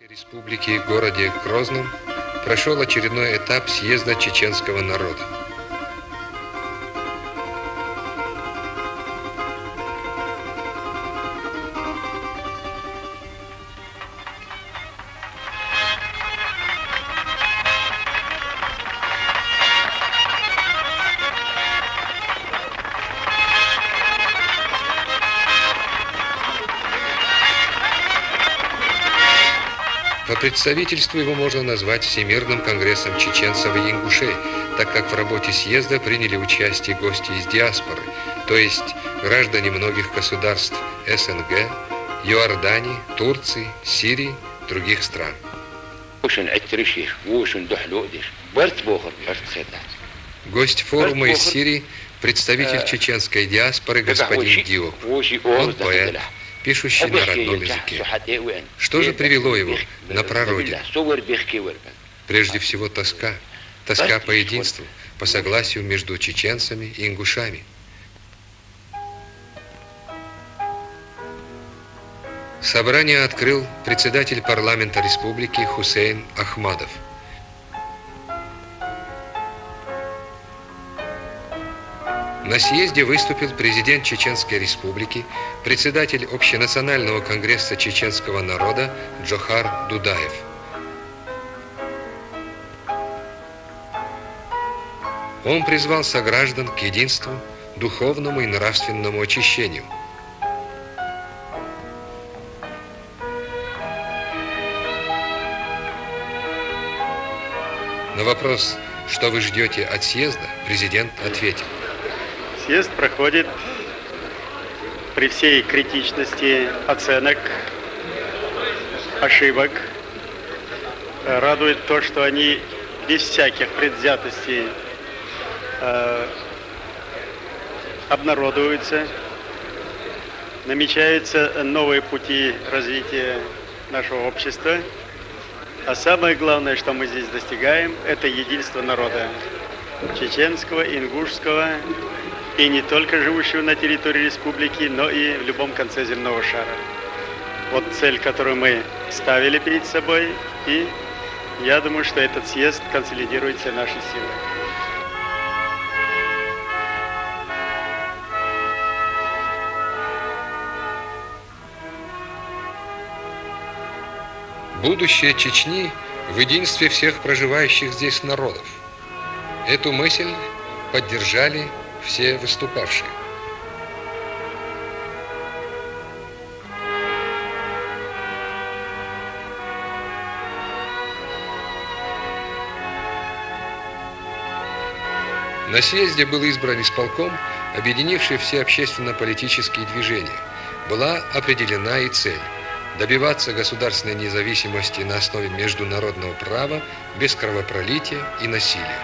Республики в городе Грозном прошел очередной этап съезда чеченского народа. По представительству его можно назвать Всемирным конгрессом чеченцев и ингушей, так как в работе съезда приняли участие гости из диаспоры, то есть граждане многих государств СНГ, Иордании, Турции, Сирии, других стран. Гость форума из Сирии – представитель чеченской диаспоры господин Диоп. Он поэт, пишущий на родном языке. Что же привело его на прародину? Прежде всего тоска. Тоска по единству, по согласию между чеченцами и ингушами. Собрание открыл председатель парламента республики Хусейн Ахмадов. На съезде выступил президент Чеченской республики, председатель Общенационального конгресса чеченского народа Джохар Дудаев. Он призвал сограждан к единству, духовному и нравственному очищению. На вопрос, что вы ждете от съезда, президент ответил: съезд проходит при всей критичности оценок, ошибок. Радует то, что они без всяких предвзятостей обнародуются. Намечаются новые пути развития нашего общества. А самое главное, что мы здесь достигаем, это единство народа чеченского, ингушского, и не только живущего на территории республики, но и в любом конце земного шара. Вот цель, которую мы ставили перед собой, и я думаю, что этот съезд консолидирует все наши силы. Будущее Чечни в единстве всех проживающих здесь народов. Эту мысль поддержали все выступавшие. На съезде был избран исполком, объединивший все общественно-политические движения. Была определена и цель – добиваться государственной независимости на основе международного права без кровопролития и насилия.